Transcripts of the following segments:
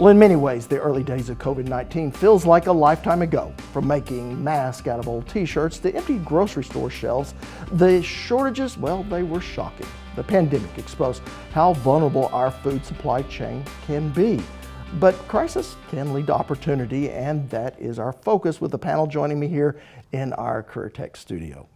Well, in many ways, the early days of COVID-19 feels like a lifetime ago. From making masks out of old t-shirts to empty grocery store shelves, the shortages, well, they were shocking. The pandemic exposed how vulnerable our food supply chain can be. But crisis can lead to opportunity, and that is our focus with the panel joining me here in our Career Tech studio.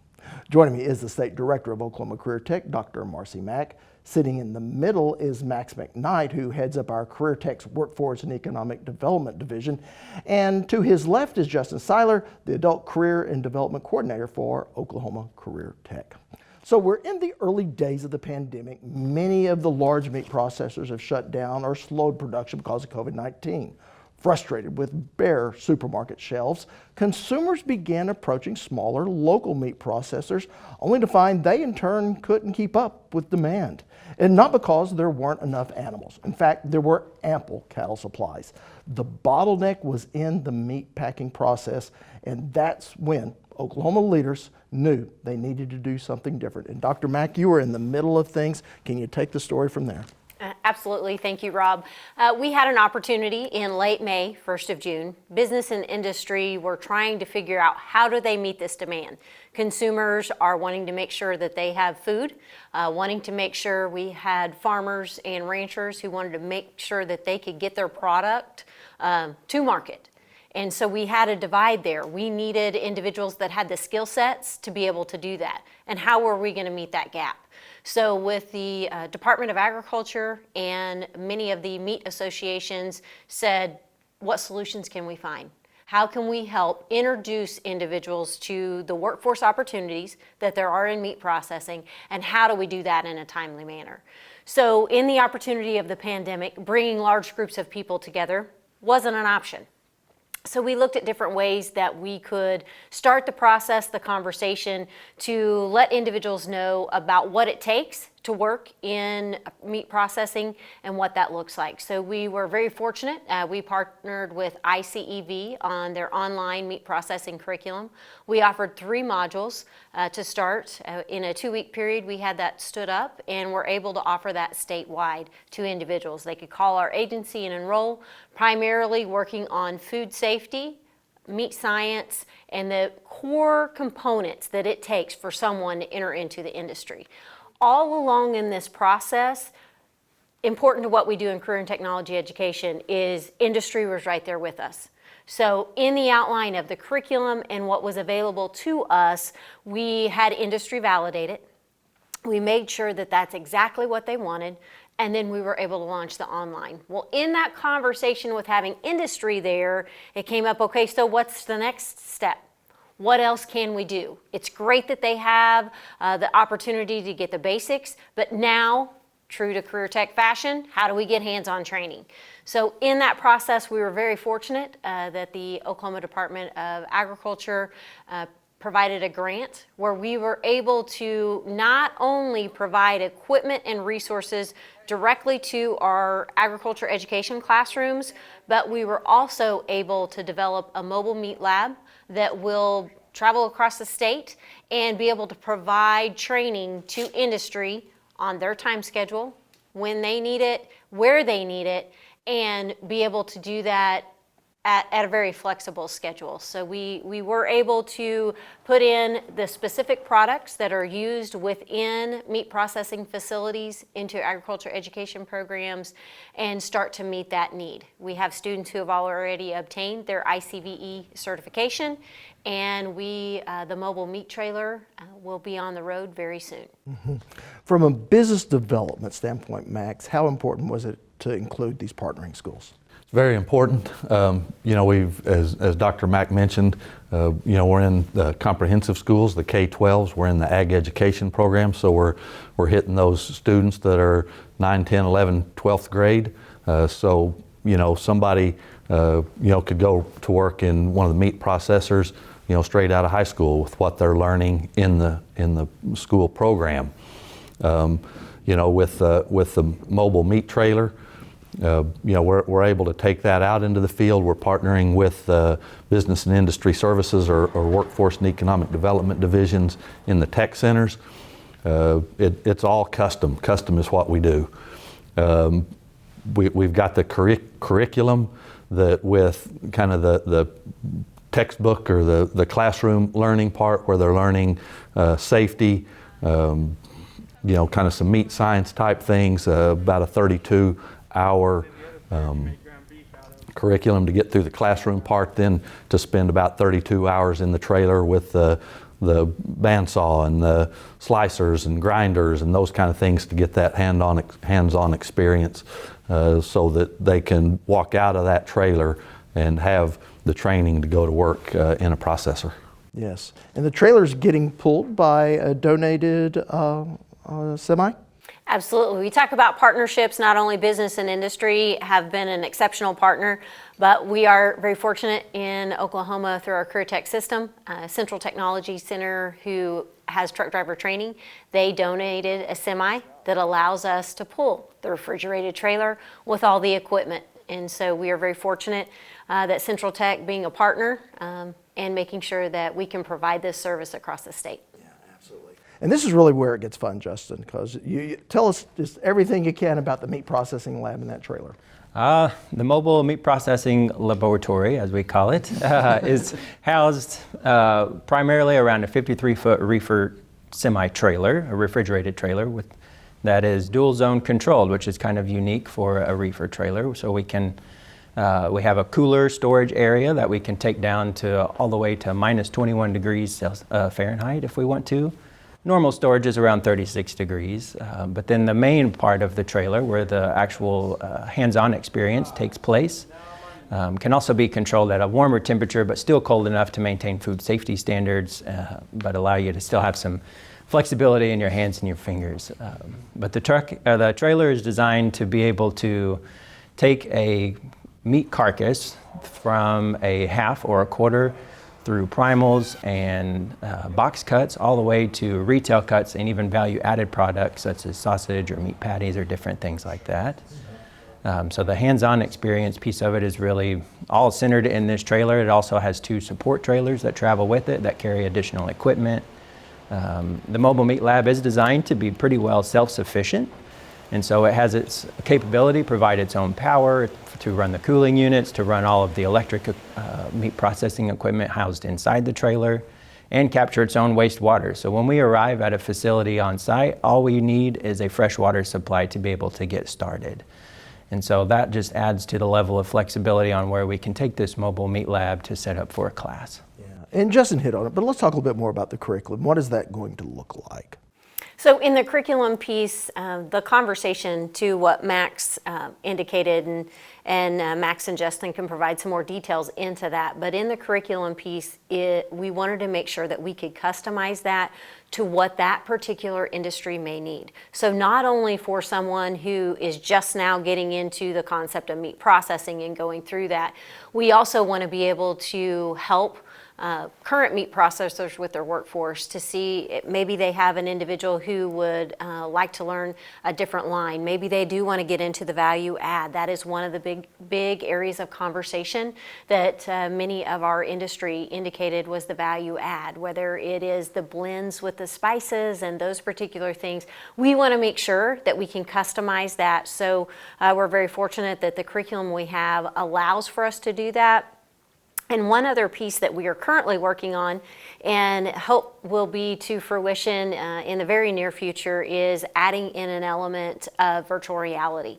Joining me is the State Director of Oklahoma Career Tech, Dr. Marcy Mack. Sitting in the middle is Max McKnight, who heads up our Career Tech's Workforce and Economic Development Division. And to his left is Justin Seiler, the Adult Career and Development Coordinator for Oklahoma Career Tech. So we're in the early days of the pandemic. Many of the large meat processors have shut down or slowed production because of COVID-19. Frustrated with bare supermarket shelves, consumers began approaching smaller local meat processors, only to find they in turn couldn't keep up with demand. And not because there weren't enough animals. In fact, there were ample cattle supplies. The bottleneck was in the meat packing process, and that's when Oklahoma leaders knew they needed to do something different. And Dr. Mack, you were in the middle of things. Can you take the story from there? Absolutely. Thank you, Rob. We had an opportunity in late May, 1st of June. Business and industry were trying to figure out how do they meet this demand. Consumers are wanting to make sure that they have food, wanting to make sure we had farmers and ranchers who wanted to make sure that they could get their product to market. And so we had a divide there. We needed individuals that had the skill sets to be able to do that. And how were we going to meet that gap? So with the Department of Agriculture and many of the meat associations said, what solutions can we find? How can we help introduce individuals to the workforce opportunities that there are in meat processing, and how do we do that in a timely manner? So in the opportunity of the pandemic, bringing large groups of people together wasn't an option. So we looked at different ways that we could start the process, the conversation, to let individuals know about what it takes to work in meat processing and what that looks like. So we were very fortunate. We partnered with ICEV on their online meat processing curriculum. We offered 3 modules to start. In a 2-week period, we had that stood up, and we're able to offer that statewide to individuals. They could call our agency and enroll, primarily working on food safety, meat science, and the core components that it takes for someone to enter into the industry. All along in this process, important to what we do in career and technology education is industry was right there with us. So in the outline of the curriculum and what was available to us, we had industry validate it. We made sure that that's exactly what they wanted, and then we were able to launch the online. Well, in that conversation with having industry there, it came up, okay, so what's the next step? What else can we do? It's great that they have the opportunity to get the basics, but now, true to Career Tech fashion, how do we get hands-on training? So in that process, we were very fortunate that the Oklahoma Department of Agriculture provided a grant where we were able to not only provide equipment and resources directly to our agriculture education classrooms, but we were also able to develop a mobile meat lab that will travel across the state and be able to provide training to industry on their time schedule, when they need it, where they need it, and be able to do that at a very flexible schedule. So we were able to put in the specific products that are used within meat processing facilities into agriculture education programs and start to meet that need. We have students who have already obtained their ICVE certification, and the mobile meat trailer will be on the road very soon. Mm-hmm. From a business development standpoint, Max, how important was it to include these partnering schools? It's very important. We've, as Dr. Mack mentioned, we're in the comprehensive schools, the K-12s. We're in the ag education program, so we're hitting those students that are 9, 10, 11, 12th grade. Somebody could go to work in one of the meat processors, straight out of high school with what they're learning in the school program. With the mobile meat trailer, we're able to take that out into the field. We're partnering with business and industry services or workforce and economic development divisions in the tech centers. It's all custom. Custom is what we do. we've got the curriculum that with kind of the textbook or the classroom learning part where they're learning safety, kind of some meat science type things, about a 32-hour curriculum to get through the classroom part, then to spend about 32 hours in the trailer with the bandsaw and the slicers and grinders and those kind of things to get that hands-on experience so that they can walk out of that trailer and have the training to go to work in a processor. Yes, and the trailer's getting pulled by a donated semi? Absolutely. We talk about partnerships. Not only business and industry have been an exceptional partner, but we are very fortunate in Oklahoma through our Career Tech system, Central Technology Center, who has truck driver training. They donated a semi that allows us to pull the refrigerated trailer with all the equipment. And so we are very fortunate that Central Tech being a partner and making sure that we can provide this service across the state. And this is really where it gets fun, Justin, because you tell us just everything you can about the meat processing lab in that trailer. The mobile meat processing laboratory, as we call it, is housed primarily around a 53-foot reefer semi-trailer, a refrigerated trailer that is dual zone controlled, which is kind of unique for a reefer trailer. So we have a cooler storage area that we can take down to all the way to minus 21 degrees Fahrenheit if we want to. Normal storage is around 36 degrees, but then the main part of the trailer where the actual hands-on experience takes place can also be controlled at a warmer temperature, but still cold enough to maintain food safety standards, but allow you to still have some flexibility in your hands and your fingers. But the trailer is designed to be able to take a meat carcass from a half or a quarter through primals and box cuts all the way to retail cuts and even value-added products such as sausage or meat patties or different things like that. So the hands-on experience piece of it is really all centered in this trailer. It also has 2 support trailers that travel with it that carry additional equipment. The mobile meat lab is designed to be pretty well self-sufficient, and so it has its capability, provide its own power to run the cooling units, to run all of the electric meat processing equipment housed inside the trailer, and capture its own wastewater. So when we arrive at a facility on site, all we need is a fresh water supply to be able to get started. And so that just adds to the level of flexibility on where we can take this mobile meat lab to set up for a class. Yeah, and Justin hit on it, but let's talk a little bit more about the curriculum. What is that going to look like? So in the curriculum piece, the conversation to what Max indicated, and Max and Justin can provide some more details into that, but in the curriculum piece, we wanted to make sure that we could customize that to what that particular industry may need. So not only for someone who is just now getting into the concept of meat processing and going through that, we also want to be able to help current meat processors with their workforce to see maybe they have an individual who would like to learn a different line. Maybe they do want to get into the value add. That is one of the big areas of conversation that many of our industry indicated was the value add, whether it is the blends with the spices and those particular things. We want to make sure that we can customize that. So we're very fortunate that the curriculum we have allows for us to do that. And one other piece that we are currently working on and hope will be to fruition in the very near future is adding in an element of virtual reality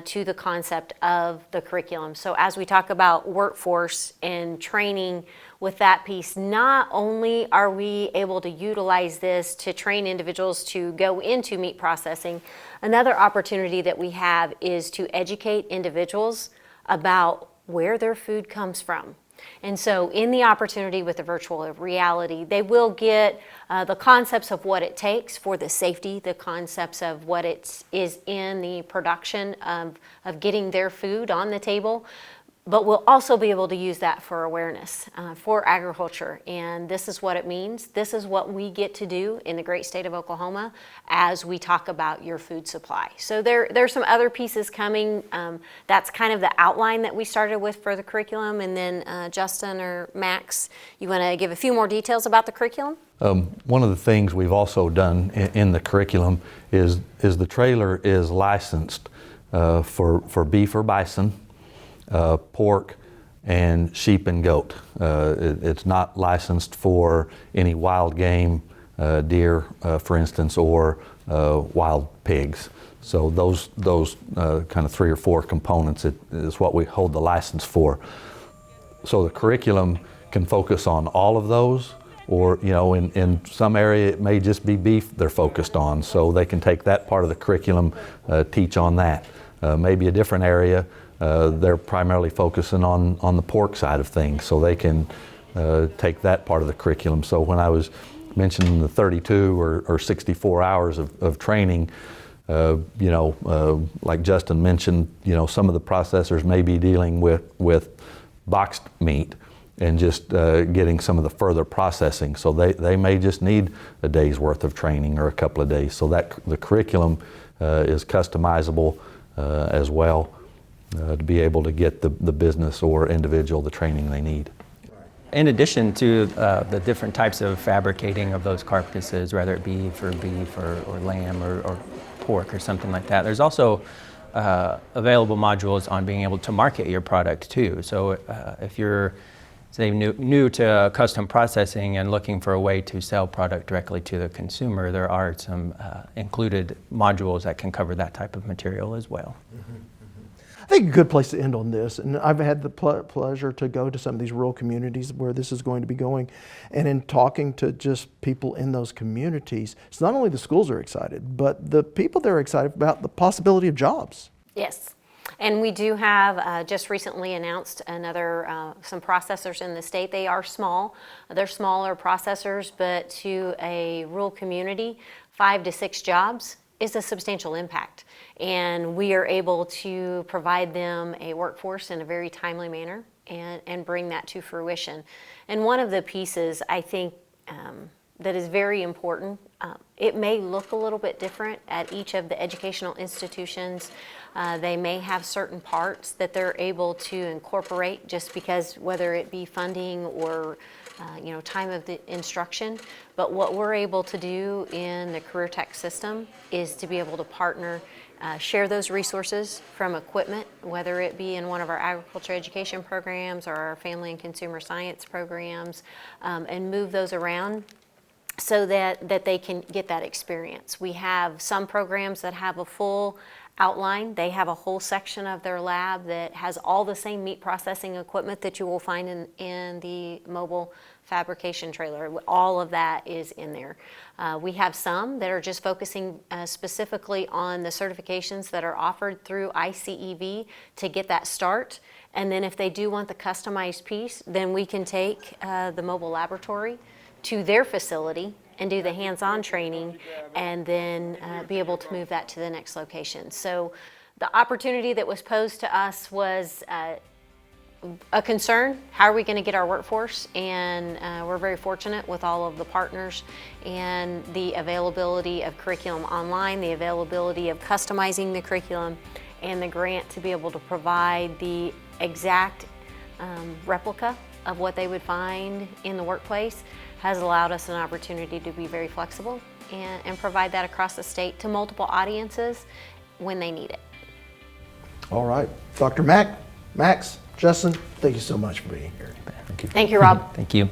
to the concept of the curriculum. So as we talk about workforce and training with that piece, not only are we able to utilize this to train individuals to go into meat processing, another opportunity that we have is to educate individuals about where their food comes from. And so in the opportunity with the virtual reality, they will get the concepts of what it takes for the safety, the concepts of what it is in the production of getting their food on the table. But we'll also be able to use that for awareness, for agriculture. And this is what it means. This is what we get to do in the great state of Oklahoma as we talk about your food supply. So there's some other pieces coming. That's kind of the outline that we started with for the curriculum. And then Justin or Max, you want to give a few more details about the curriculum? One of the things we've also done in the curriculum is the trailer is licensed for beef or bison, pork, and sheep and goat. It's not licensed for any wild game, deer, for instance, or wild pigs. So those kind of 3 or 4 components is what we hold the license for. So the curriculum can focus on all of those, or in some area it may just be beef they're focused on, so they can take that part of the curriculum, teach on that. Maybe a different area, they're primarily focusing on the pork side of things, so they can take that part of the curriculum. So when I was mentioning the 32 or 64 hours of training, like Justin mentioned, some of the processors may be dealing with boxed meat and just getting some of the further processing. So they may just need a day's worth of training or a couple of days. So that the curriculum is customizable as well to be able to get the business or individual the training they need. In addition to the different types of fabricating of those carcasses, whether it be for beef or lamb or pork or something like that, there's also available modules on being able to market your product too. So if you're, say, new to custom processing and looking for a way to sell product directly to the consumer, there are some included modules that can cover that type of material as well. I think a good place to end on this, and I've had the pleasure to go to some of these rural communities where this is going to be going, and in talking to just people in those communities, it's not only the schools are excited, but the people there are excited about the possibility of jobs. Yes. And we do have just recently announced some processors in the state. They are small. They're smaller processors, but to a rural community, 5 to 6 jobs is a substantial impact. And we are able to provide them a workforce in a very timely manner and bring that to fruition. And one of the pieces I think that is very important, it may look a little bit different at each of the educational institutions. They may have certain parts that they're able to incorporate just because, whether it be funding or time of the instruction. But what we're able to do in the Career Tech system is to be able to partner, share those resources from equipment, whether it be in one of our agriculture education programs or our family and consumer science programs, and move those around so that they can get that experience. We have some programs that have a full outline. They have a whole section of their lab that has all the same meat processing equipment that you will find in the mobile fabrication trailer. All of that is in there. We have some that are just focusing specifically on the certifications that are offered through ICEV to get that start. And then if they do want the customized piece, then we can take the mobile laboratory to their facility and do the hands-on training, and then be able to move that to the next location. So the opportunity that was posed to us was a concern. How are we going to get our workforce? And we're very fortunate with all of the partners and the availability of curriculum online, the availability of customizing the curriculum, and the grant to be able to provide the exact replica of what they would find in the workplace has allowed us an opportunity to be very flexible and provide that across the state to multiple audiences when they need it. All right. Dr. Max, Justin, thank you so much for being here. Thank you. Thank you, Rob. Thank you.